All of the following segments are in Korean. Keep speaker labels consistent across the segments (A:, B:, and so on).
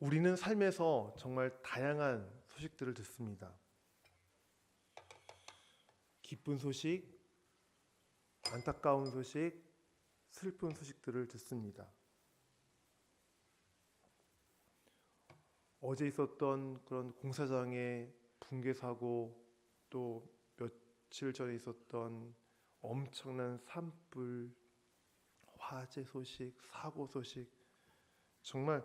A: 우리는 삶에서 정말 다양한 소식들을 듣습니다. 기쁜 소식, 안타까운 소식, 슬픈 소식들을 듣습니다. 어제 있었던 그런 공사장의 붕괴 사고, 또 며칠 전에 있었던 엄청난 산불, 화재 소식, 사고 소식, 정말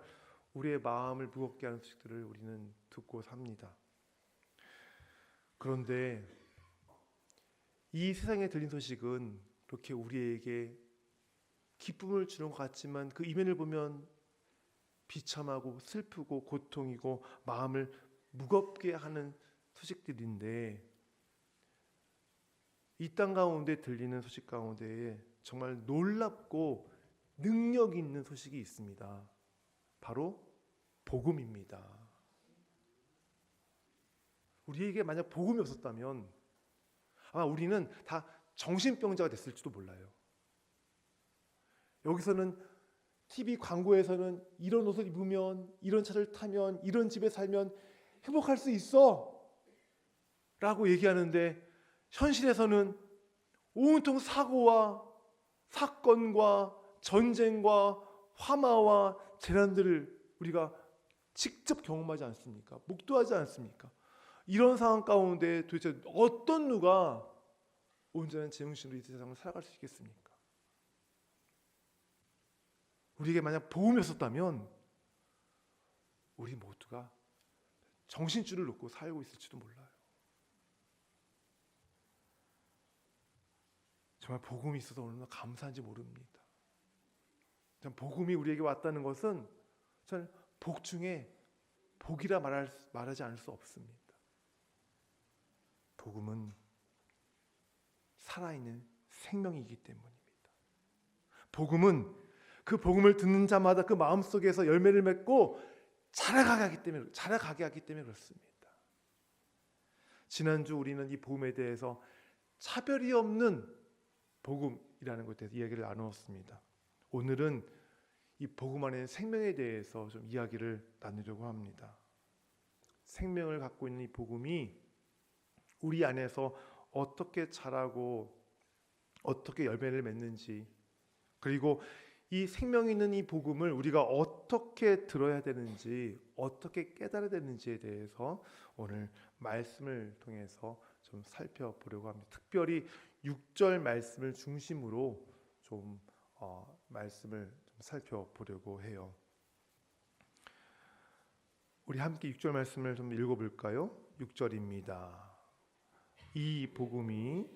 A: 우리의 마음을 무겁게 하는 소식들을 우리는 듣고 삽니다. 그런데 이 세상에 들린 소식은 그렇게 우리에게 기쁨을 주는 것 같지만 그 이면을 보면 비참하고 슬프고 고통이고 마음을 무겁게 하는 소식들인데, 이 땅 가운데 들리는 소식 가운데에 정말 놀랍고 능력 있는 소식이 있습니다. 바로 복음입니다. 우리에게 만약 복음이 없었다면 아마 우리는 다 정신병자가 됐을지도 몰라요. 여기서는 TV 광고에서는 이런 옷을 입으면, 이런 차를 타면, 이런 집에 살면 행복할 수 있어 라고 얘기하는데, 현실에서는 온통 사고와 사건과 전쟁과 화마와 재난들을 우리가 직접 경험하지 않습니까? 목도하지 않습니까? 이런 상황 가운데 도대체 어떤 누가 온전한 제정신으로 이 세상을 살아갈 수 있겠습니까? 우리에게 만약 복음이었다면 우리 모두가 정신줄을 놓고 살고 있을지도 몰라요. 정말 복음이 있어서 얼마나 감사한지 모릅니다. 복음이 우리에게 왔다는 것은 저는 복 중에 복이라 말하지 않을 수 없습니다. 복음은 살아있는 생명이기 때문입니다. 복음은 그 복음을 듣는 자마다 그 마음속에서 열매를 맺고 자라가게 하기 때문에 그렇습니다. 지난주 우리는 이 복음에 대해서 차별이 없는 복음이라는 것에 대해서 이야기를 나누었습니다. 오늘은 이 복음 안에 생명에 대해서 좀 이야기를 나누려고 합니다. 생명을 갖고 있는 이 복음이 우리 안에서 어떻게 자라고 어떻게 열매를 맺는지, 그리고 이 생명 있는 이 복음을 우리가 어떻게 들어야 되는지, 어떻게 깨달아야 되는지에 대해서 오늘 말씀을 통해서 좀 살펴보려고 합니다. 특별히 6절 말씀을 중심으로 좀 말씀을 좀 살펴보려고 해요. 우리 함께 6절 말씀을 좀 읽어볼까요? 6절입니다. 이 복음이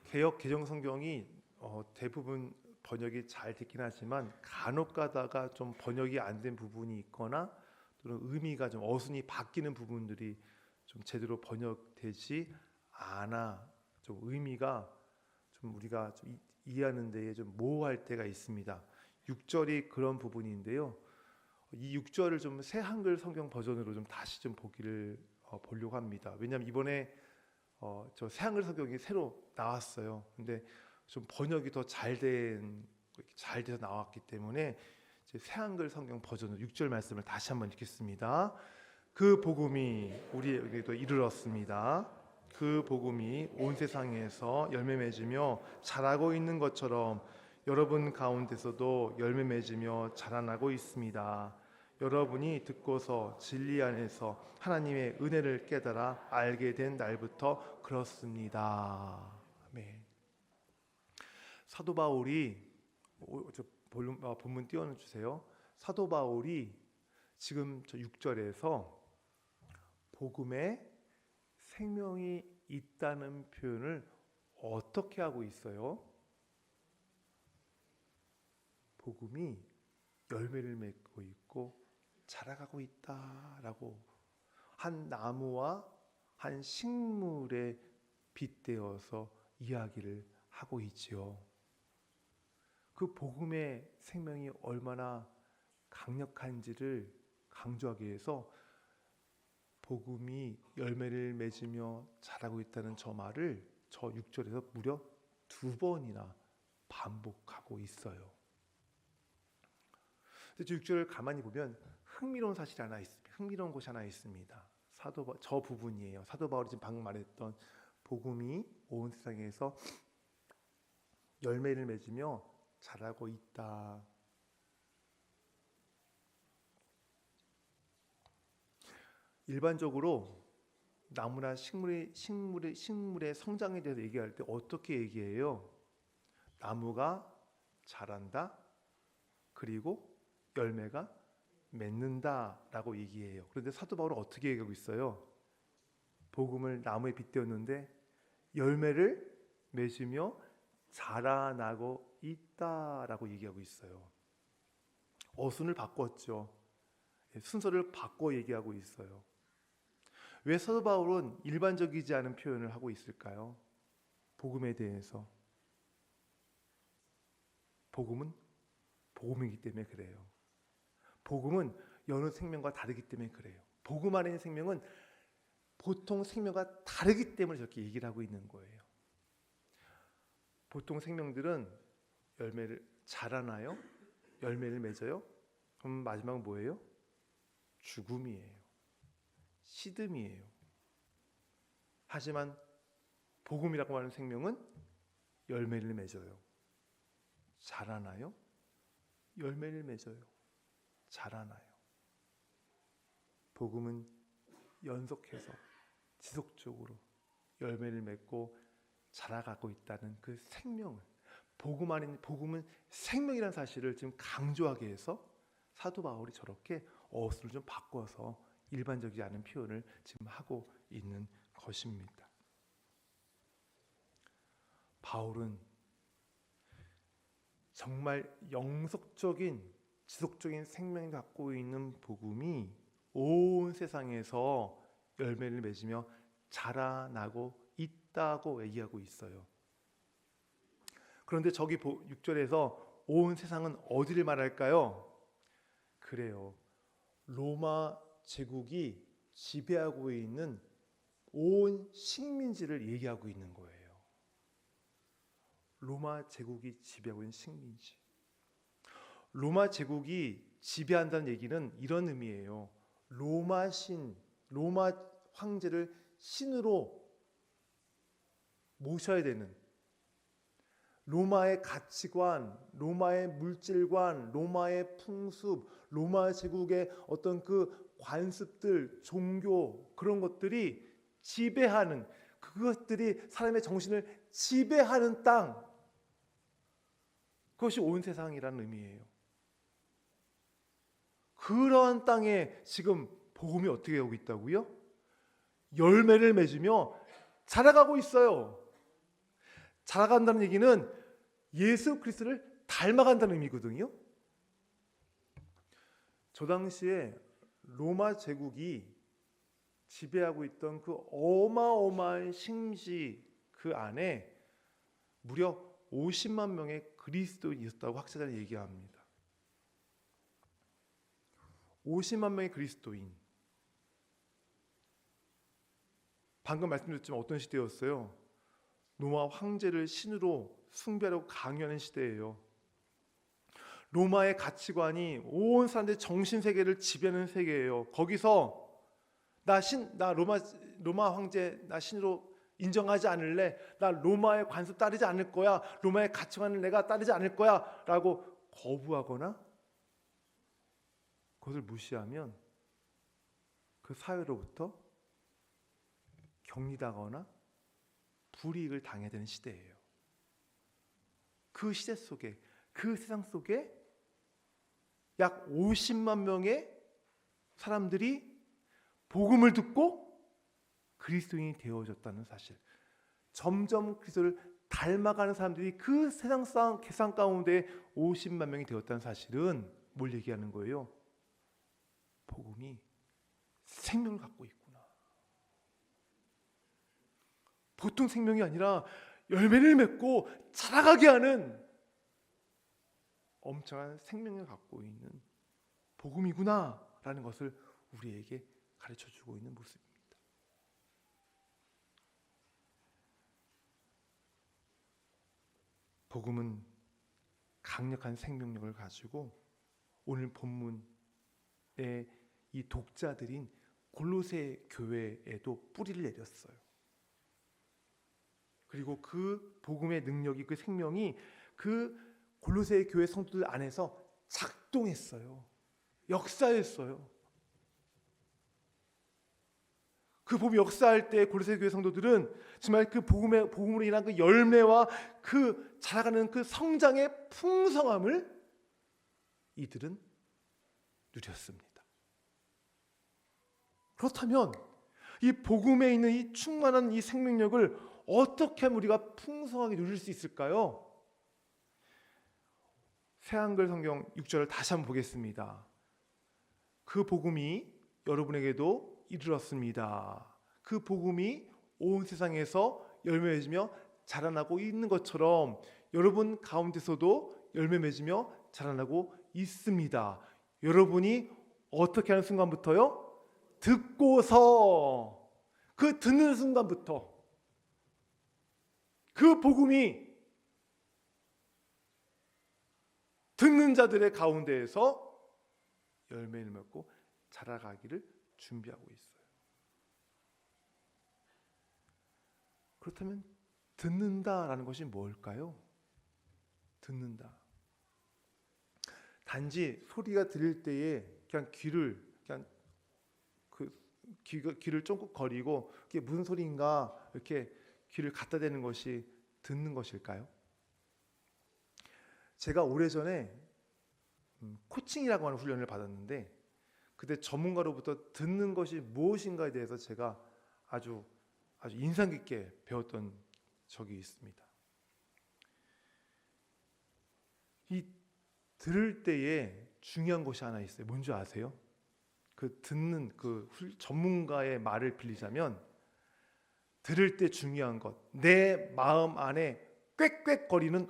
A: 개역 개정 성경이 대부분 번역이 잘 됐긴 하지만 간혹 가다가 좀 번역이 안 된 부분이 있거나 또는 의미가 좀 어순이 바뀌는 부분들이 좀 제대로 번역되지 않아 좀 의미가 좀 우리가 좀 이해하는 데에 좀 모호할 때가 있습니다. 6절이 그런 부분인데요. 이 6절을 좀 새 한글 성경 버전으로 좀 다시 좀 보려고 합니다. 왜냐하면 이번에 저 새 한글 성경이 새로 나왔어요. 근데 좀 번역이 더 잘 돼서 나왔기 때문에 이제 새 한글 성경 버전으로 6절 말씀을 다시 한번 읽겠습니다. 그 복음이 우리에게도 이르렀습니다. 그 복음이 온 세상에서 열매 맺으며 자라고 있는 것처럼 여러분 가운데서도 열매 맺으며 자라나고 있습니다. 여러분이 듣고서 진리 안에서 하나님의 은혜를 깨달아 알게 된 날부터 그렇습니다. 아멘. 사도 바울이 본문 띄워주세요. 사도 바울이 지금 저 6절에서 복음에 생명이 있다는 표현을 어떻게 하고 있어요? 복음이 열매를 맺고 있고 자라가고 있다라고 한 나무와 한 식물에 빗대어서 이야기를 하고 있지요. 그 복음의 생명이 얼마나 강력한지를 강조하기 위해서 복음이 열매를 맺으며 자라고 있다는 저 말을 저 6절에서 무려 2번이나 반복하고 있어요. 근데 저 6절을 가만히 보면 흥미로운 사실이 하나 있습니다. 흥미로운 것이 하나 있습니다. 저 부분이에요. 사도 바울이 지금 방금 말했던 복음이 온 세상에서 열매를 맺으며 자라고 있다. 일반적으로 나무나 식물의 성장에 대해서 얘기할 때 어떻게 얘기해요? 나무가 자란다. 그리고 열매가 맺는다라고 얘기해요. 그런데 사도 바울은 어떻게 얘기하고 있어요? 복음을 나무에 빗대었는데 열매를 맺으며 자라나고 있다라고 얘기하고 있어요. 어순을 바꿨죠. 순서를 바꿔 얘기하고 있어요. 왜 사도 바울은 일반적이지 않은 표현을 하고 있을까요? 복음에 대해서. 복음은 복음이기 때문에 그래요. 복음은 여느 생명과 다르기 때문에 그래요. 복음 안에 있는 생명은 보통 생명과 다르기 때문에 저렇게 얘기를 하고 있는 거예요. 보통 생명들은 열매를 자라나요? 열매를 맺어요? 그럼 마지막은 뭐예요? 죽음이에요. 시듬이에요. 하지만 복음이라고 하는 생명은 열매를 맺어요. 자라나요? 열매를 맺어요. 자라나요. 복음은 연속해서 지속적으로 열매를 맺고 자라가고 있다는 그 생명을, 복음은 생명이라는 사실을 지금 강조하기 위해서 사도 바울이 저렇게 어순을 좀 바꿔서 일반적이지 않은 표현을 지금 하고 있는 것입니다. 바울은 정말 영속적인 지속적인 생명을 갖고 있는 복음이 온 세상에서 열매를 맺으며 자라나고 있다고 얘기하고 있어요. 그런데 저기 6절에서 온 세상은 어디를 말할까요? 그래요. 로마 제국이 지배하고 있는 온 식민지를 얘기하고 있는 거예요. 로마 제국이 지배하고 있는 식민지. 로마 제국이 지배한다는 얘기는 이런 의미예요. 로마 황제를 신으로 모셔야 되는, 로마의 가치관, 로마의 물질관, 로마의 풍습, 로마 제국의 어떤 그 관습들, 종교, 그런 것들이 지배하는, 그것들이 사람의 정신을 지배하는 땅, 그것이 온 세상이라는 의미예요. 그러한 땅에 지금 복음이 어떻게 오고 있다고요? 열매를 맺으며 자라가고 있어요. 자라간다는 얘기는 예수 그리스도를 닮아간다는 의미거든요. 저 당시에 로마 제국이 지배하고 있던 그 어마어마한 식민지 그 안에 무려 50만 명의 그리스도인이 있었다고 학자들은 얘기합니다. 50만 명의 그리스도인. 방금 말씀드렸지만 어떤 시대였어요? 로마 황제를 신으로 숭배하고 강요하는 시대예요. 로마의 가치관이 온 사람들의 정신세계를 지배하는 세계예요. 거기서 나 로마 황제 나 신으로 인정하지 않을래. 나 로마의 관습 따르지 않을 거야. 로마의 가치관을 내가 따르지 않을 거야 라고 거부하거나 그것을 무시하면 그 사회로부터 격리당하거나 불이익을 당해야 되는 시대예요. 그 시대 속에, 그 세상 속에 약 50만 명의 사람들이 복음을 듣고 그리스도인이 되어졌다는 사실. 점점 그리스도를 닮아가는 사람들이 그 세상 계산 가운데 50만 명이 되었다는 사실은 뭘 얘기하는 거예요? 복음이 생명을 갖고 있구나. 보통 생명이 아니라 열매를 맺고 자라가게 하는 엄청난 생명을 갖고 있는 복음이구나 라는 것을 우리에게 가르쳐주고 있는 모습입니다. 복음은 강력한 생명력을 가지고 오늘 본문의 이 독자들인 골로새 교회에도 뿌리를 내렸어요. 그리고 그 복음의 능력이, 그 생명이 그 골로새 교회 성도들 안에서 작동했어요. 역사했어요. 그 복음이 역사할 때 골로새 교회 성도들은 정말 그 복음으로 인한 그 열매와 그 자라가는 그 성장의 풍성함을 이들은 누렸습니다. 그렇다면 이 복음에 있는 이 충만한 이 생명력을 어떻게 하면 우리가 풍성하게 누릴 수 있을까요? 새한글 성경 6절을 다시 한번 보겠습니다. 그 복음이 여러분에게도 이르렀습니다. 그 복음이 온 세상에서 열매 맺으며 자라나고 있는 것처럼 여러분 가운데서도 열매 맺으며 자라나고 있습니다. 여러분이 어떻게 하는 순간부터요? 듣고서, 그 듣는 순간부터 그 복음이 듣는 자들의 가운데에서 열매를 맺고 자라가기를 준비하고 있어요. 그렇다면 듣는다라는 것이 뭘까요? 듣는다. 단지 소리가 들릴 때에 그냥 귀를 쫑긋 거리고 그게 무슨 소리인가 이렇게 귀를 갖다 대는 것이 듣는 것일까요? 제가 오래전에 코칭이라고 하는 훈련을 받았는데 그때 전문가로부터 듣는 것이 무엇인가에 대해서 제가 아주 인상 깊게 배웠던 적이 있습니다. 이 들을 때에 중요한 것이 하나 있어요. 뭔지 아세요? 그 듣는 그 전문가의 말을 빌리자면 들을 때 중요한 것, 내 마음 안에 꽥꽥거리는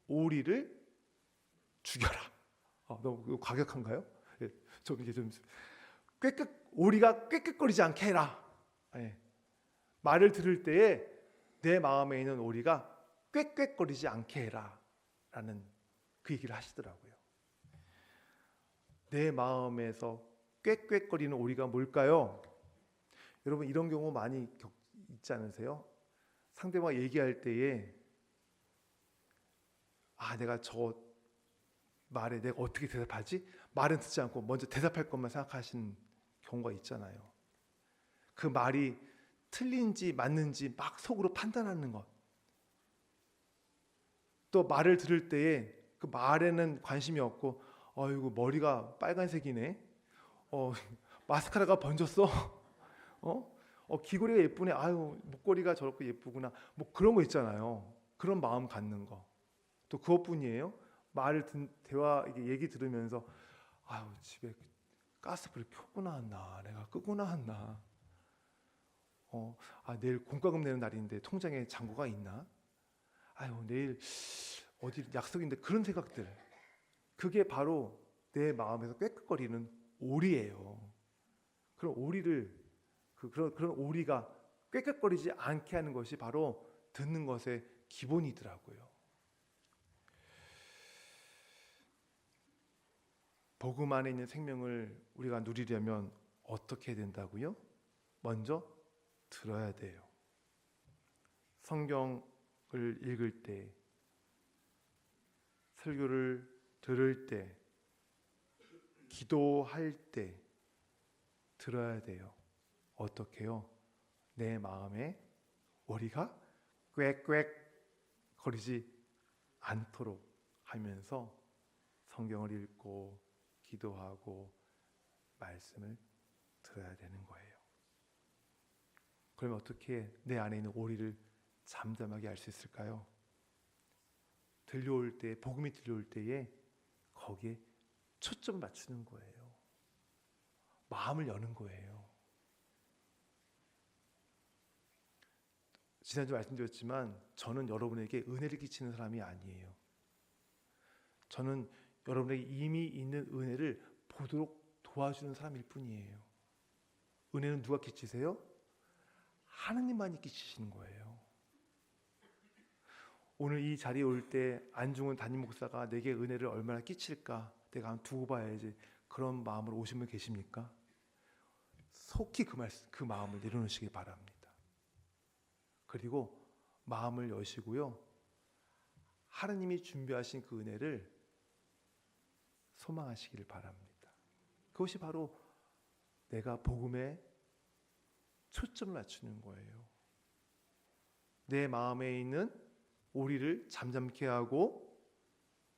A: 오리를 죽여라. 너무 과격한가요? 예, 이게 좀 오리가 꽥꽥거리지 않게 해라. 예. 말을 들을 때에 내 마음에 있는 오리가 꽥꽥거리지 않게 해라라는 그 얘기를 하시더라고요. 내 마음에서 꽥꽥거리는 오리가 뭘까요? 여러분 이런 경우 많이 있지 않으세요? 상대방 얘기할 때에 내가 저 말에 내가 어떻게 대답하지? 말은 듣지 않고 먼저 대답할 것만 생각하시는 경우가 있잖아요. 그 말이 틀린지 맞는지 막 속으로 판단하는 것. 또 말을 들을 때에 그 말에는 관심이 없고 이거 머리가 빨간색이네. 마스카라가 번졌어. 귀걸이가 예쁘네. 목걸이가 저렇게 예쁘구나. 뭐 그런 거 있잖아요. 그런 마음 갖는 거. 또 그것뿐이에요. 대화 얘기 들으면서 집에 가스불을 켜고 나왔나, 내가 끄고 나왔나. 내일 공과금 내는 날인데 통장에 잔고가 있나? 내일 어디 약속인데, 그런 생각들. 그게 바로 내 마음에서 꾀꾀거리는 오리예요. 그런 오리를 그런 오리가 꾀꾀거리지 않게 하는 것이 바로 듣는 것의 기본이더라고요. 복음 안에 있는 생명을 우리가 누리려면 어떻게 해야 된다고요? 먼저 들어야 돼요. 성경을 읽을 때, 설교를 들을 때, 기도할 때 들어야 돼요. 어떻게요? 내 마음에 오리가 꽥꽥 거리지 않도록 하면서 성경을 읽고 기도하고 말씀을 들어야 되는 거예요. 그러면 어떻게 내 안에 있는 오리를 잠잠하게 할 수 있을까요? 들려올 때, 복음이 들려올 때에 거기에 초점을 맞추는 거예요. 마음을 여는 거예요. 지난주 말씀드렸지만 저는 여러분에게 은혜를 끼치는 사람이 아니에요. 저는 여러분에게 이미 있는 은혜를 보도록 도와주는 사람일 뿐이에요. 은혜는 누가 끼치세요? 하나님만이 끼치시는 거예요. 오늘 이 자리에 올 때 안중근 담임 목사가 내게 은혜를 얼마나 끼칠까 내가 한번 두고 봐야지, 그런 마음으로 오신 분 계십니까? 속히 그 마음을 내려놓으시기 바랍니다. 그리고 마음을 여시고요, 하나님이 준비하신 그 은혜를 소망하시길 바랍니다. 그것이 바로 내가 복음에 초점을 맞추는 거예요. 내 마음에 있는 오리를 잠잠케 하고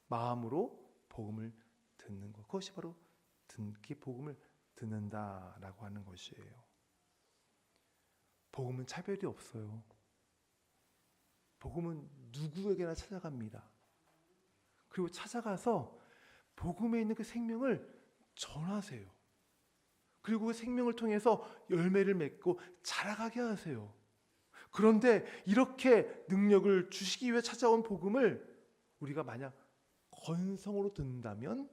A: 마음으로 복음을 듣는 것, 그것이 바로 복음을 듣는다라고 하는 것이에요. 복음은 차별이 없어요. 복음은 누구에게나 찾아갑니다. 그리고 찾아가서 복음에 있는 그 생명을 전하세요. 그리고 그 생명을 통해서 열매를 맺고 자라가게 하세요. 그런데 이렇게 능력을 주시기 위해 찾아온 복음을 우리가 만약 건성으로 듣는다면,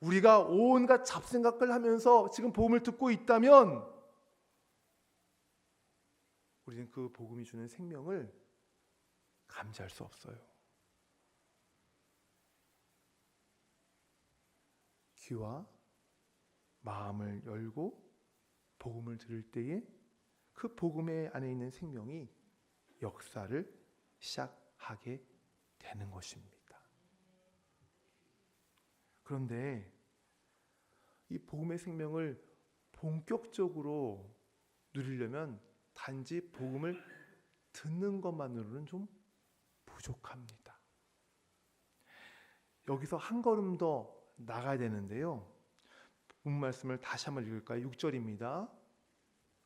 A: 우리가 온갖 잡생각을 하면서 지금 복음을 듣고 있다면, 우리는 그 복음이 주는 생명을 감지할 수 없어요. 귀와 마음을 열고 복음을 들을 때에 그 복음의 안에 있는 생명이 역사를 시작하게 되는 것입니다. 그런데 이 복음의 생명을 본격적으로 누리려면 단지 복음을 듣는 것만으로는 좀 부족합니다. 여기서 한 걸음 더 나가야 되는데요. 본 말씀을 다시 한번 읽을까요? 6절입니다.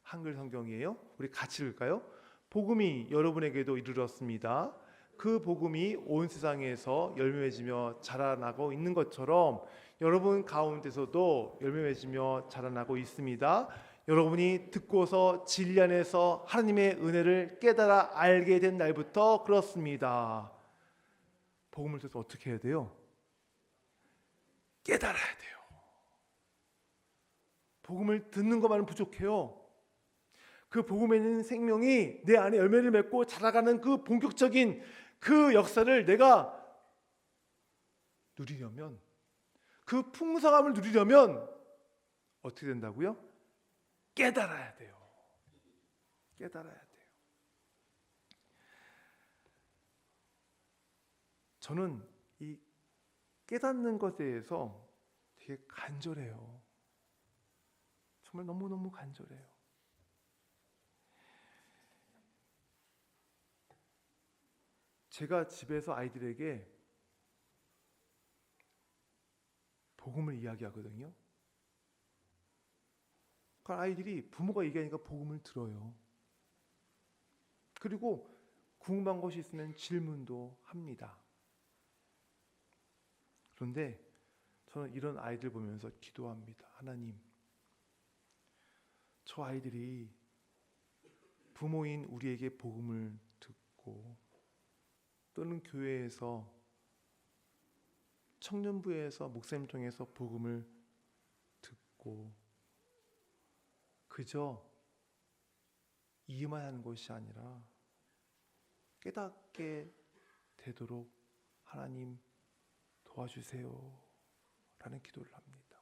A: 한글 성경이에요. 우리 같이 읽을까요? 복음이 여러분에게도 이르렀습니다. 그 복음이 온 세상에서 열매 맺으며 자라나고 있는 것처럼 여러분 가운데서도 열매 맺으며 자라나고 있습니다. 여러분이 듣고서 진리 안에서 하나님의 은혜를 깨달아 알게 된 날부터 그렇습니다. 복음을 들어서 어떻게 해야 돼요? 깨달아야 돼요. 복음을 듣는 것만은 부족해요. 그 복음에 있는 생명이 내 안에 열매를 맺고 자라가는 그 본격적인 그 역사를 내가 누리려면, 그 풍성함을 누리려면 어떻게 된다고요? 깨달아야 돼요. 깨달아야 돼요. 저는 이 깨닫는 것에 대해서 되게 간절해요. 정말 너무너무 간절해요. 제가 집에서 아이들에게 복음을 이야기하거든요. 그러니까 아이들이 부모가 얘기하니까 복음을 들어요. 그리고 궁금한 것이 있으면 질문도 합니다. 그런데 저는 이런 아이들 보면서 기도합니다. 하나님, 저 아이들이 부모인 우리에게 복음을 듣고 또는 교회에서 청년부에서 목사님 통해서 복음을 듣고 그저 이해만 하는 것이 아니라 깨닫게 되도록 하나님 도와주세요 라는 기도를 합니다.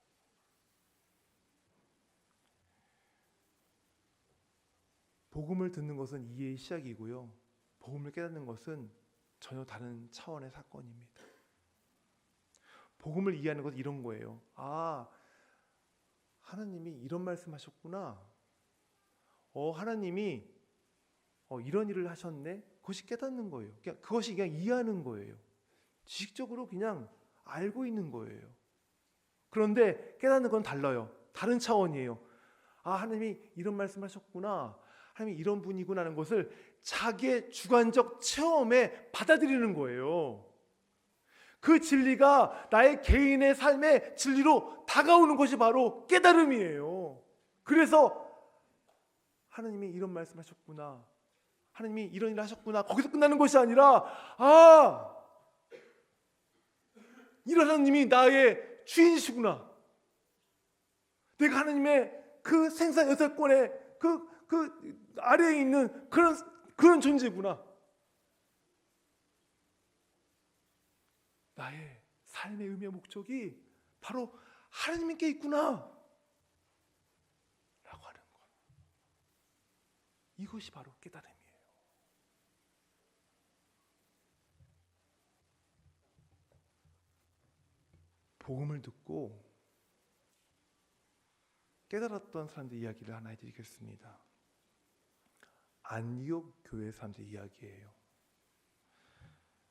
A: 복음을 듣는 것은 이해의 시작이고요, 복음을 깨닫는 것은 전혀 다른 차원의 사건입니다. 복음을 이해하는 것은 이런 거예요. 아, 하나님이 이런 말씀하셨구나. 하나님이 이런 일을 하셨네. 그것이 깨닫는 거예요. 그것이 그냥 이해하는 거예요. 지식적으로 그냥 알고 있는 거예요. 그런데 깨닫는 건 달라요. 다른 차원이에요. 아, 하나님이 이런 말씀하셨구나. 하나님이 이런 분이구나 하는 것을 자기의 주관적 체험에 받아들이는 거예요. 그 진리가 나의 개인의 삶의 진리로 다가오는 것이 바로 깨달음이에요. 그래서 하나님이 이런 말씀하셨구나, 하나님이 이런 일을 하셨구나, 거기서 끝나는 것이 아니라 이런 하나님이 나의 주인이시구나, 내가 하나님의 그 생사 여태권의 그 아래에 있는 그런 존재구나. 나의 삶의 의미의 목적이 바로 하나님께 있구나 라고 하는 것. 이것이 바로 깨달음이에요. 복음을 듣고 깨달았던 사람들 이야기를 하나 해드리겠습니다. 안디옥 교회 사람들 이야기예요.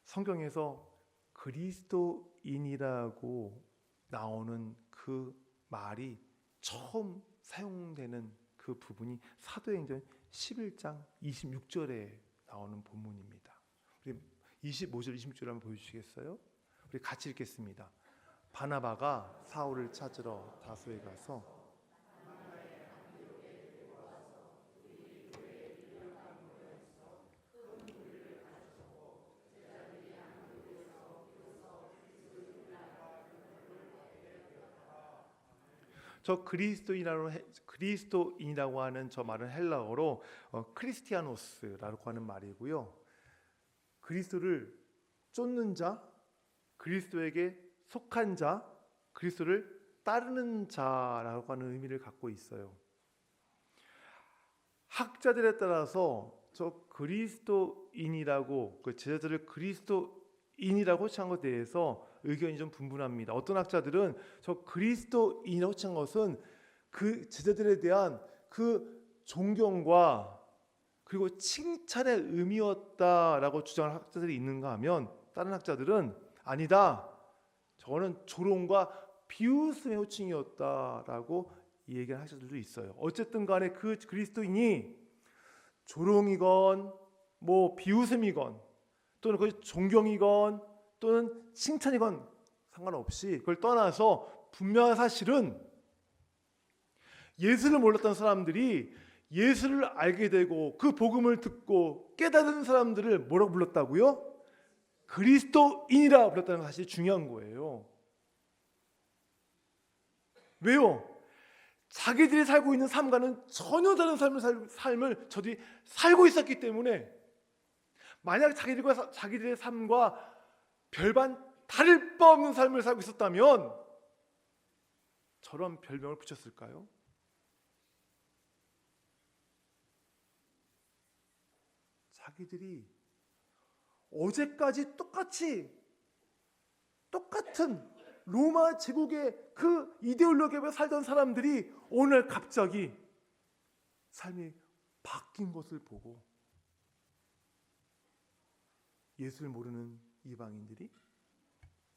A: 성경에서 그리스도인이라고 나오는 그 말이 처음 사용되는 그 부분이 사도행전 11장 26절에 나오는 본문입니다. 우리 25절 26절 한번 보여주시겠어요? 우리 같이 읽겠습니다. 바나바가 사울을 찾으러 다소에 가서 저 그리스도인이라고 하는 저 말은 헬라어로 크리스티아노스라고 하는 말이고요. 그리스도를 쫓는 자, 그리스도에게 속한 자, 그리스도를 따르는 자라고 하는 의미를 갖고 있어요. 학자들에 따라서 저 그리스도인이라고 그 제자들을 그리스도인이라고 칭한 것에 대해서 의견이 좀 분분합니다. 어떤 학자들은 저 그리스도인이라고 칭한 것은 그 제자들에 대한 그 존경과 그리고 칭찬의 의미였다라고 주장하는 학자들이 있는가 하면 다른 학자들은 아니다. 저거는 조롱과 비웃음의 호칭이었다라고 얘기하는 학자들도 있어요. 어쨌든 간에 그 그리스도인이 조롱이건 뭐 비웃음이건 또는 그 존경이건 또는 칭찬이건 상관없이 그걸 떠나서 분명한 사실은 예수를 몰랐던 사람들이 예수를 알게 되고 그 복음을 듣고 깨달은 사람들을 뭐라고 불렀다고요? 그리스도인이라 불렀다는 사실이 중요한 거예요. 왜요? 자기들이 살고 있는 삶과는 전혀 다른 삶을 저들이 살고 있었기 때문에 만약 자기들의 삶과 별반 다를 바 없는 삶을 살고 있었다면 저런 별명을 붙였을까요? 자기들이 어제까지 똑같은 로마 제국의 그 이데올로기에 살던 사람들이 오늘 갑자기 삶이 바뀐 것을 보고 예수를 모르는 이방인들이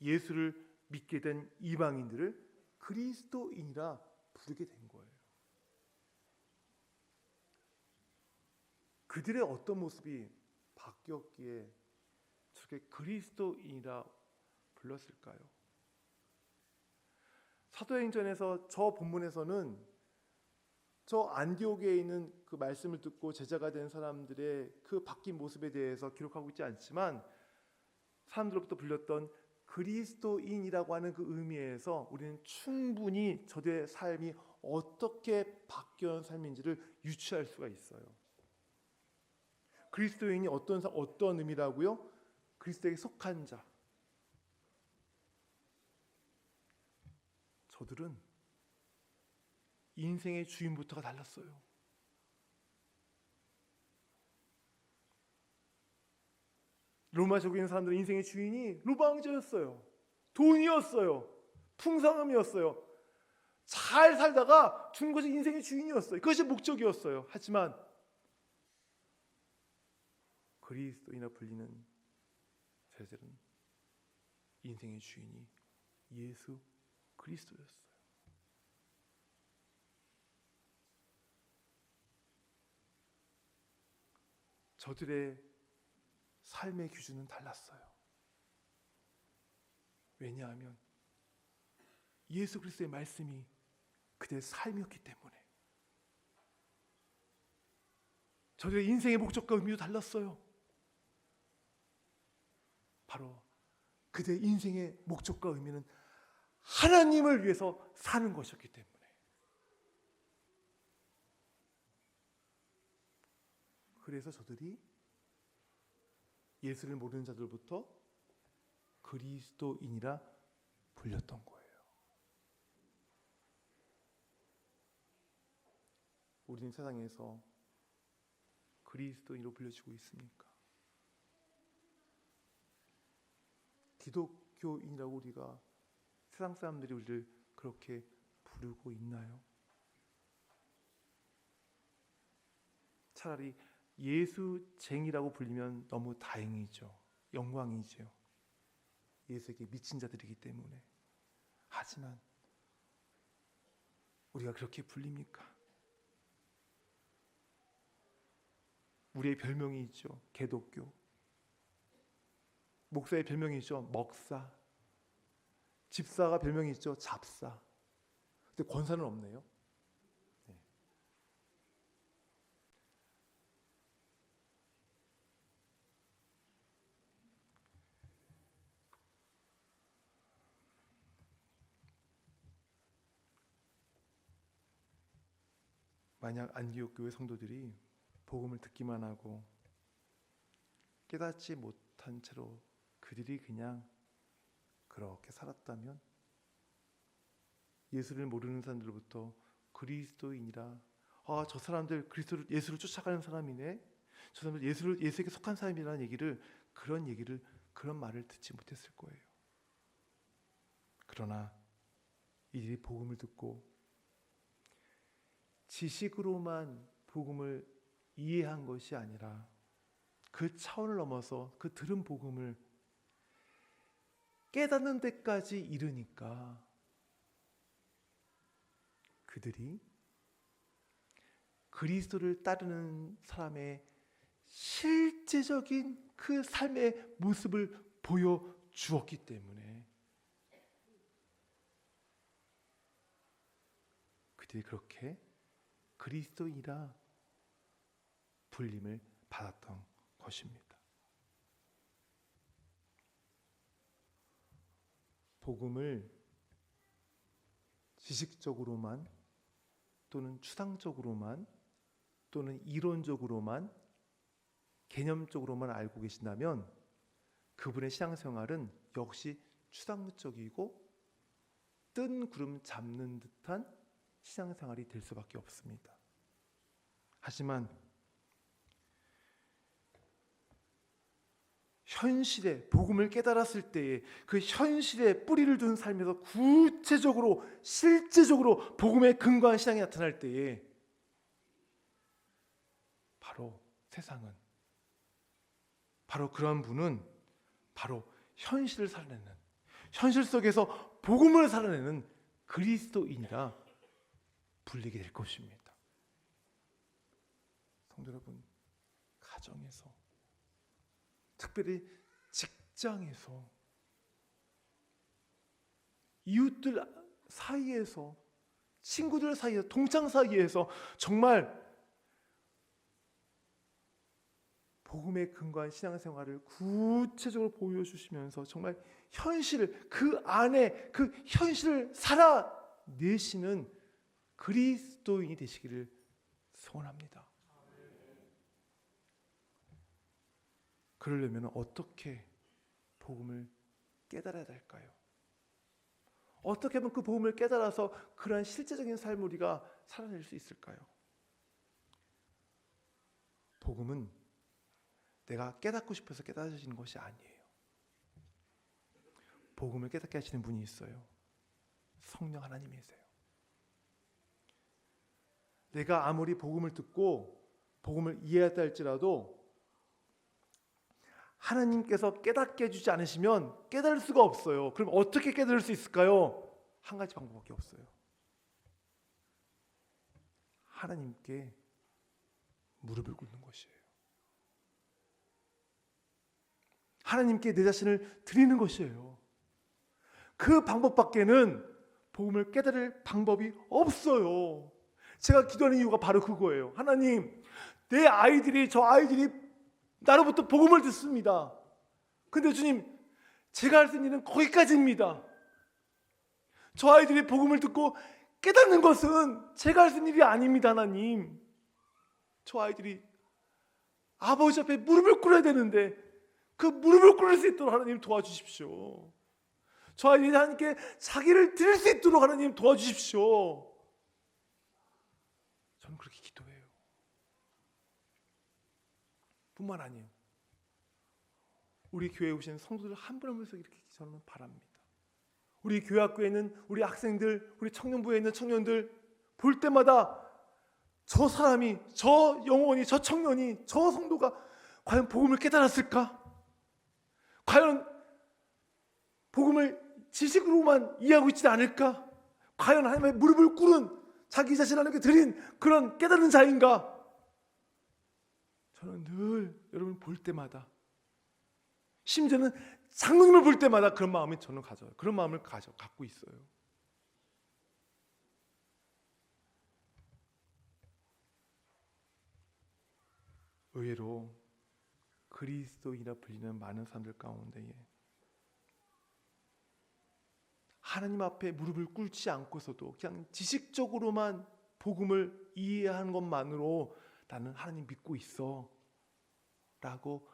A: 예수를 믿게 된 이방인들을 그리스도인이라 부르게 된 거예요. 그들의 어떤 모습이 바뀌었기에 저게 그리스도인이라 불렀을까요? 사도행전에서 저 본문에서는 저 안디옥에 있는 그 말씀을 듣고 제자가 된 사람들의 그 바뀐 모습에 대해서 기록하고 있지 않지만 사람들로부터 불렸던 그리스도인이라고 하는 그 의미에서 우리는 충분히 저들의 삶이 어떻게 바뀌어온 삶인지를 유추할 수가 있어요. 그리스도인이 어떤 의미라고요? 그리스도에게 속한 자. 저들은 인생의 주인부터가 달랐어요. 로마 제국에 있는 사람들은 인생의 주인이 루방제였어요. 돈이었어요. 풍성함이었어요. 잘 살다가 죽는 것이 인생의 주인이었어요. 그것이 목적이었어요. 하지만 그리스도인이라 불리는 제자들은 인생의 주인이 예수 그리스도였어요. 저들의 삶의 기준은 달랐어요. 왜냐하면 예수 그리스도의 말씀이 그들의 삶이었기 때문에. 저들의 인생의 목적과 의미도 달랐어요. 바로 그들의 인생의 목적과 의미는 하나님을 위해서 사는 것이었기 때문에. 그래서 저들이 예수를 모르는 자들부터 그리스도인이라 불렸던 거예요. 우리는 세상에서 그리스도인으로 불려지고 있습니까? 기독교인이라고 우리가 세상 사람들이 우리를 그렇게 부르고 있나요? 차라리 예수쟁이라고 불리면 너무 다행이죠. 영광이죠. 예수에게 미친 자들이기 때문에. 하지만 우리가 그렇게 불립니까? 우리의 별명이 있죠. 개독교. 목사의 별명이 있죠. 먹사. 집사가 별명이 있죠. 잡사. 근데 권사는 없네요. 네. 만약 안디옥 교회 성도들이 복음을 듣기만 하고 깨닫지 못한 채로 그들이 그냥 그렇게 살았다면 예수를 모르는 사람들로부터 그리스도인이라, 저 사람들 예수를 쫓아가는 사람이네, 저 사람들 예수에게 속한 사람이라는 그런 말을 듣지 못했을 거예요. 그러나 이들이 복음을 듣고 지식으로만 복음을 이해한 것이 아니라 그 차원을 넘어서 그 들은 복음을 깨닫는 데까지 이르니까 그들이 그리스도를 따르는 사람의 실제적인 그 삶의 모습을 보여주었기 때문에 그들이 그렇게 그리스도인이라 불림을 받았던 것입니다. 복음을 지식적으로만 또는 추상적으로만 또는 이론적으로만 개념적으로만 알고 계신다면 그분의 신앙생활은 역시 추상적이고 뜬 구름 잡는 듯한 신앙생활이 될 수밖에 없습니다. 하지만 현실에 복음을 깨달았을 때에 그 현실에 뿌리를 둔 삶에서 구체적으로 실제적으로 복음의 근거한 신앙이 나타날 때에 바로 세상은, 바로 그러한 분은 바로 현실을 살아내는, 현실 속에서 복음을 살아내는 그리스도인이라 불리게 될 것입니다. 성도 여러분, 가정에서, 특별히 직장에서, 이웃들 사이에서, 친구들 사이에서, 동창 사이에서 정말 복음에 근거한 신앙생활을 구체적으로 보여주시면서 정말 현실을, 그 안에 그 현실을 살아내시는 그리스도인이 되시기를 소원합니다. 그러려면 어떻게 복음을 깨달아야 될까요? 어떻게 하면 그 복음을 깨달아서 그러한 실제적인 삶을 우리가 살아낼 수 있을까요? 복음은 내가 깨닫고 싶어서 깨달아지는 것이 아니에요. 복음을 깨닫게 하시는 분이 있어요. 성령 하나님이세요. 내가 아무리 복음을 듣고 복음을 이해했다 할지라도 하나님께서 깨닫게 해주지 않으시면 깨달을 수가 없어요. 그럼 어떻게 깨달을 수 있을까요? 한 가지 방법밖에 없어요. 하나님께 무릎을 꿇는 것이에요. 하나님께 내 자신을 드리는 것이에요. 그 방법밖에는 복음을 깨달을 방법이 없어요. 제가 기도하는 이유가 바로 그거예요. 하나님, 저 아이들이 나로부터 복음을 듣습니다. 근데 주님, 제가 할 수 있는 일은 거기까지입니다. 저 아이들이 복음을 듣고 깨닫는 것은 제가 할 수 있는 일이 아닙니다. 하나님, 저 아이들이 아버지 앞에 무릎을 꿇어야 되는데 그 무릎을 꿇을 수 있도록 하나님 도와주십시오. 저 아이들이 하나님께 자기를 드릴 수 있도록 하나님 도와주십시오. 저는 그렇게 기도해요. 뿐만 아니에요. 우리 교회에 오신 성도들 한 분 한 분에서 이렇게 저는 바랍니다. 우리 교회 학교에 있는 우리 학생들, 우리 청년부에 있는 청년들 볼 때마다 저 사람이, 저 영혼이, 저 청년이, 저 성도가 과연 복음을 깨달았을까? 과연 복음을 지식으로만 이해하고 있지 않을까? 과연 하나님의 무릎을 꿇은 자기 자신을 하나님께 드린 그런 깨달은 자인가? 저는 늘 여러분 볼 때마다, 심지어는 장로님을 볼 때마다 그런 마음이 저는 가져요. 그런 마음을 갖고 있어요. 의외로 그리스도인이라 불리는 많은 사람들 가운데에 하나님 앞에 무릎을 꿇지 않고서도 그냥 지식적으로만 복음을 이해하는 것만으로 나는 하나님 믿고 있어 라고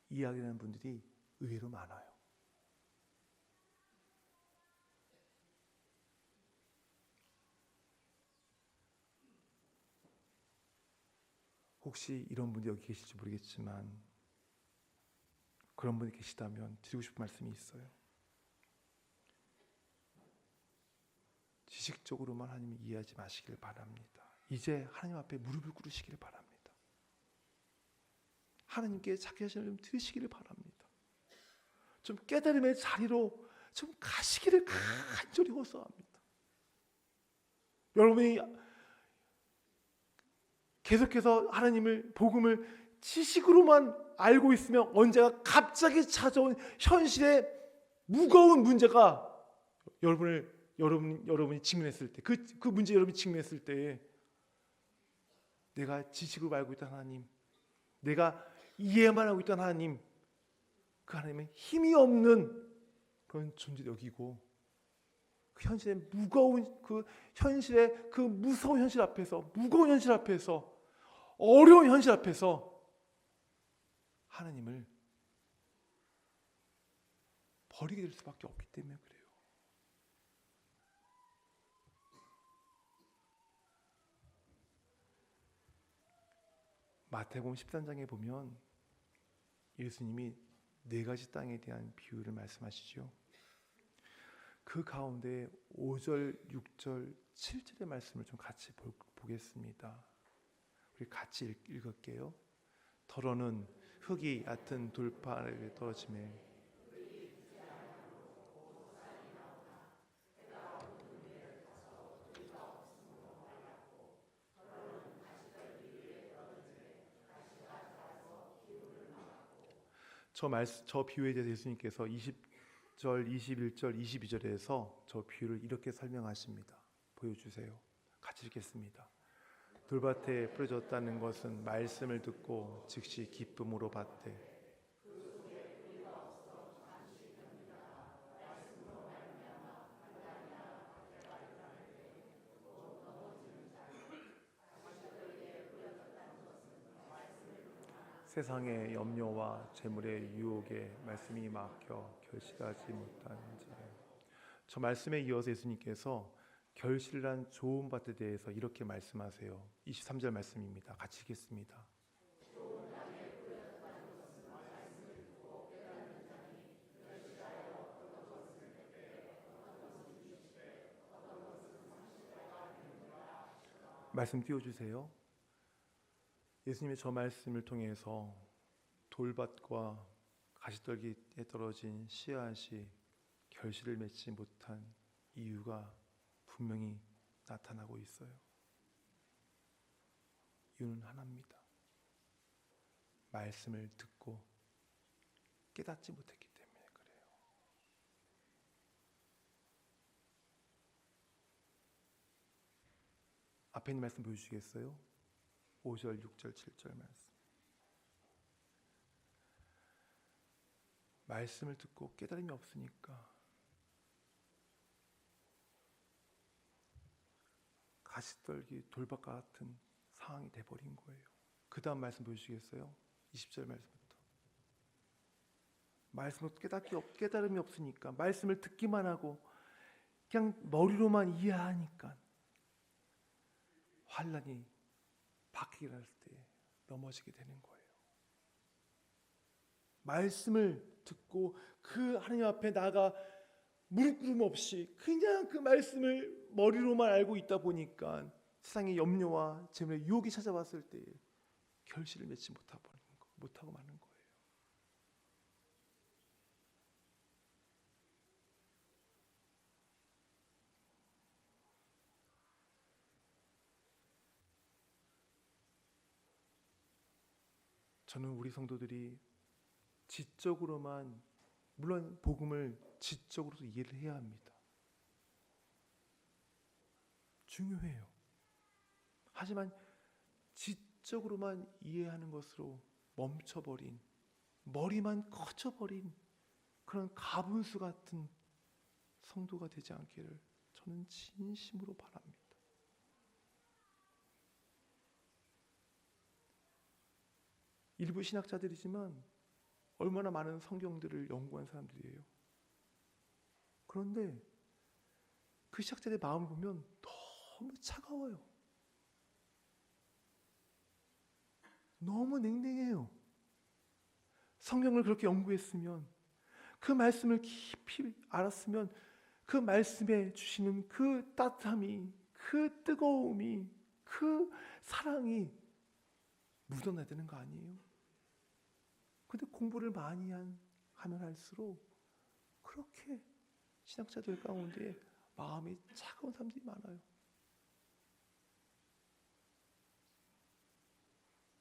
A: 이야기하는 분들이 의외로 많아요. 혹시 이런 분이 여기 계실지 모르겠지만 그런 분이 계시다면 드리고 싶은 말씀이 있어요. 지식적으로만 하나님을 이해하지 마시길 바랍니다. 이제 하나님 앞에 무릎을 꿇으시길 바랍니다. 하나님께 자기 자신을 좀 드리시기를 바랍니다. 좀 깨달음의 자리로 좀 가시기를 간절히 호소합니다. 여러분이 계속해서 하나님을, 복음을 지식으로만 알고 있으면 언제가 갑자기 찾아온 현실의 무거운 문제가 여러분이 직면했을 때, 그 문제 여러분이 직면했을 때 내가 지식으로 알고 있던 하나님, 내가 이해만 하고 있던 하나님, 그 하나님의 힘이 없는 그런 존재를 여기고 그 현실의 무거운 그 현실의 그 무서운 현실 앞에서, 무거운 현실 앞에서, 어려운 현실 앞에서 하나님을 버리게 될 수밖에 없기 때문에 그래요. 마태복음 13장에 보면 예수님이 4가지 땅에 대한 비유를 말씀하시죠. 그 가운데 5절, 6절, 7절의 말씀을 좀 같이 보겠습니다. 우리 같이 읽을게요. 더러는 흙이 얕은 돌판에 떨어지매 저 비유에 대해서 예수님께서 20절, 21절, 22절에서 저 비유를 이렇게 설명하십니다. 보여주세요. 같이 읽겠습니다. 돌밭에 뿌려졌다는 것은 말씀을 듣고 즉시 기쁨으로 받되 세상의 염려와 재물의 유혹에 말씀이 막혀 결실하지 못하는 자예요. 저 말씀에 이어서 예수님께서 결실한 좋은 밭에 대해서 이렇게 말씀하세요. 23절 말씀입니다. 같이 읽겠습니다. 말씀 띄워주세요. 예수님의 저 말씀을 통해서 돌밭과 가시떨기에 떨어진 씨앗이 결실을 맺지 못한 이유가 분명히 나타나고 있어요. 이유는 하나입니다. 말씀을 듣고 깨닫지 못했기 때문에 그래요. 앞에 있는 말씀 보여주시겠어요? 5절, 6절, 7절 말씀. 말씀을 듣고 깨달음이 없으니까 가시떨기 돌밭 같은 상황이 돼버린 거예요. 그 다음 말씀 보여주시겠어요? 20절 말씀부터. 말씀을 깨달음이 없으니까, 말씀을 듣기만 하고 그냥 머리로만 이해하니까 환난이 박히게 할 때 넘어지게 되는 거예요. 말씀을 듣고 그 하나님 앞에 나가 무릎 꿇음 없이 그냥 그 말씀을 머리로만 알고 있다 보니까 세상의 염려와 재물의 유혹이 찾아왔을 때 결실을 맺지 못하고 마는 거예요. 저는 우리 성도들이 지적으로만, 물론 복음을 지적으로도 이해를 해야 합니다. 중요해요. 하지만 지적으로만 이해하는 것으로 멈춰버린, 머리만 커져버린 그런 가분수 같은 성도가 되지 않기를 저는 진심으로 바랍니다. 일부 신학자들이지만 얼마나 많은 성경들을 연구한 사람들이에요. 그런데 그 신학자들의 마음을 보면 너무 차가워요. 너무 냉랭해요. 성경을 그렇게 연구했으면, 그 말씀을 깊이 알았으면 그 말씀에 주시는 그 따뜻함이, 그 뜨거움이, 그 사랑이 묻어나야 되는 거 아니에요? 근데 공부를 많이 하면 할수록 그렇게 신학자들 가운데 마음이 차가운 사람들이 많아요.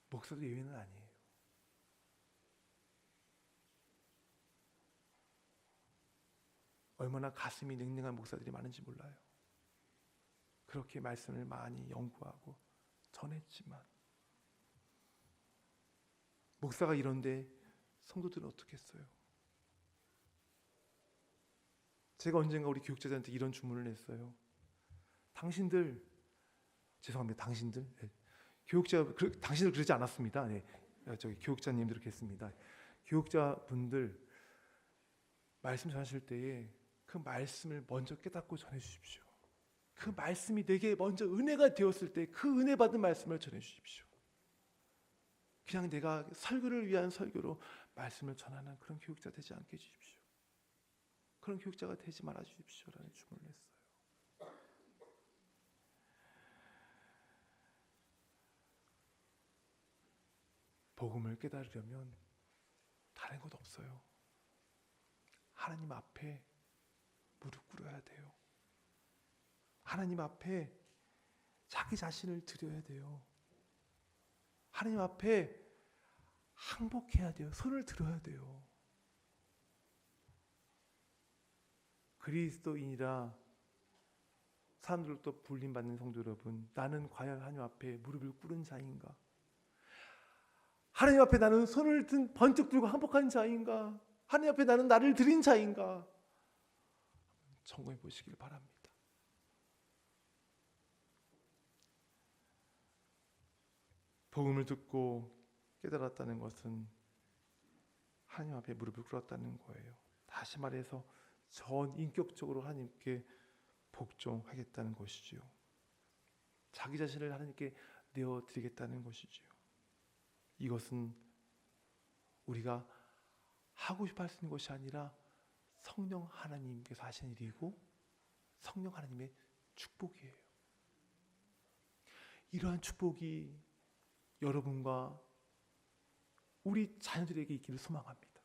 A: 목사도 예외는 아니에요. 얼마나 가슴이 냉랭한 목사들이 많은지 몰라요. 그렇게 말씀을 많이 연구하고 전했지만 목사가 이런데 성도들은 어떻게 했어요? 제가 언젠가 우리 교육자들한테 이런 주문을 했어요. 당신들, 죄송합니다. 당신들, 네. 당신들 그러지 않았습니다. 네. 저기 교육자님들 그렇게 했습니다. 교육자분들 말씀 전하실 때에 그 말씀을 먼저 깨닫고 전해 주십시오. 그 말씀이 내게 먼저 은혜가 되었을 때 그 은혜 받은 말씀을 전해 주십시오. 그냥 내가 설교를 위한 설교로 말씀을 전하는 그런 교육자 되지 않게 해주십시오. 그런 교육자가 되지 말아 주십시오라는 주문을 했어요. 복음을 깨달으려면 다른 것 없어요. 하나님 앞에 무릎 꿇어야 돼요. 하나님 앞에 자기 자신을 드려야 돼요. 하나님 앞에 항복해야 돼요. 손을 들어야 돼요. 그리스도인이라 사람들로부터 불림받는 성도 여러분, 나는 과연 하나님 앞에 무릎을 꿇은 자인가? 하나님 앞에 나는 손을 번쩍 들고 항복한 자인가? 하나님 앞에 나는 나를 드린 자인가? 점검해 보시길 바랍니다. 복음을 듣고 깨달았다는 것은 하나님 앞에 무릎을 꿇었다는 거예요. 다시 말해서 전 인격적으로 하나님께 복종하겠다는 것이지요. 자기 자신을 하나님께 내어드리겠다는 것이지요. 이것은 우리가 하고 싶어 할 수 있는 것이 아니라 성령 하나님께서 하신 일이고 성령 하나님의 축복이에요. 이러한 축복이 여러분과 우리 자녀들에게 있기를 소망합니다.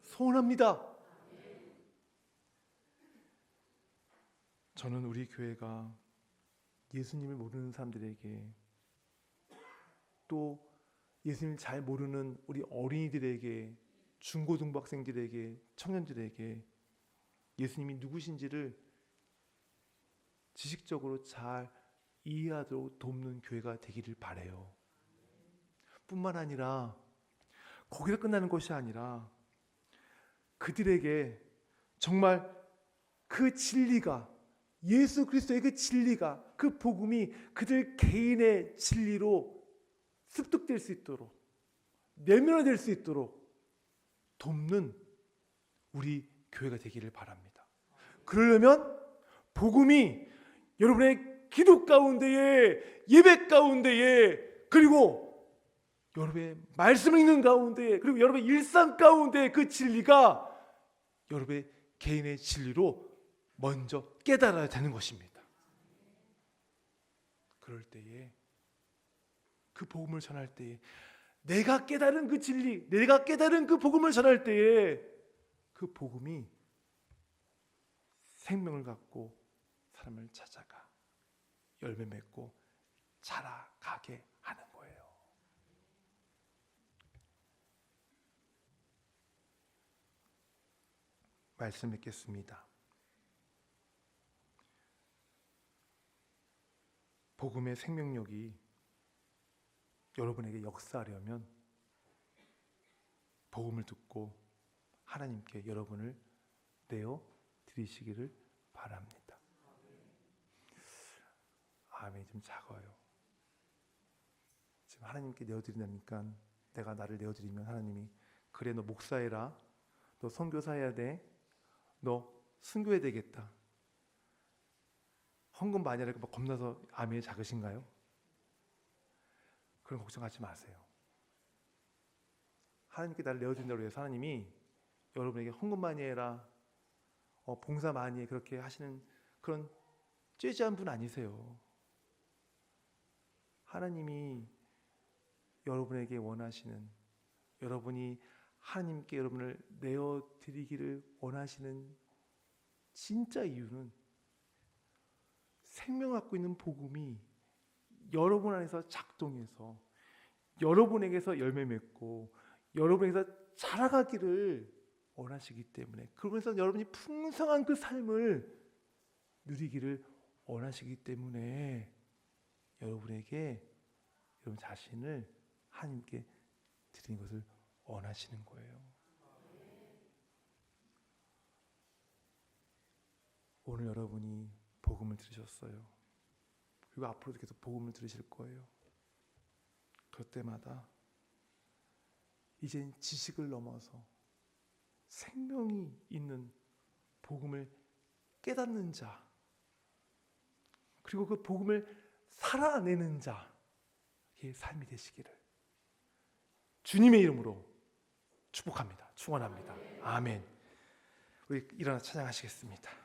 A: 소원합니다. 저는 우리 교회가 예수님을 모르는 사람들에게, 또 예수님을 잘 모르는 우리 어린이들에게, 중고등부 학생들에게, 청년들에게 예수님이 누구신지를 지식적으로 잘 이해하도록 돕는 교회가 되기를 바라요. 뿐만 아니라 거기서 끝나는 것이 아니라 그들에게 정말 그 진리가, 예수 그리스도의 그 진리가, 그 복음이 그들 개인의 진리로 습득될 수 있도록 내면화될 수 있도록 돕는 우리 교회가 되기를 바랍니다. 그러려면 복음이 여러분의 기도 가운데에, 예배 가운데에, 그리고 여러분의 말씀 읽는 가운데, 그리고 여러분의 일상 가운데 그 진리가 여러분의 개인의 진리로 먼저 깨달아야 되는 것입니다. 그럴 때에, 그 복음을 전할 때에, 내가 깨달은 그 진리, 내가 깨달은 그 복음을 전할 때에 그 복음이 생명을 갖고 사람을 찾아가 열매 맺고 자라가게 하는 거예요. 말씀 읽겠습니다. 복음의 생명력이 여러분에게 역사하려면 복음을 듣고 하나님께 여러분을 내어 드리시기를 바랍니다. 아멘이 좀 작아요. 지금 하나님께 내어드린다니까, 내가 나를 내어드리면 하나님이 그래, 너 목사해라, 너 선교사해야 돼, 너 순교해야 되겠다, 헌금 많이 하니까 막 겁나서 아멘이 작으신가요? 그런 걱정하지 마세요. 하나님께 나를 내어드린다고 해서 하나님이 여러분에게 헌금 많이 해라, 봉사 많이 해, 그렇게 하시는 그런 째지한 분 아니세요. 하나님이 여러분에게 원하시는, 여러분이 하나님께 여러분을 내어드리기를 원하시는 진짜 이유는 생명 갖고 있는 복음이 여러분 안에서 작동해서 여러분에게서 열매 맺고 여러분에게서 자라가기를 원하시기 때문에, 그러면서 여러분이 풍성한 그 삶을 누리기를 원하시기 때문에 여러분에게 여러분 자신을 하나님께 드리는 것을 원하시는 거예요. 오늘 여러분이 복음을 들으셨어요. 그리고 앞으로도 계속 복음을 들으실 거예요. 그럴 때마다 이젠 지식을 넘어서 생명이 있는 복음을 깨닫는 자, 그리고 그 복음을 살아내는 자의 삶이 되시기를 주님의 이름으로 축복합니다. 축원합니다. 아멘. 우리 일어나 찬양하시겠습니다.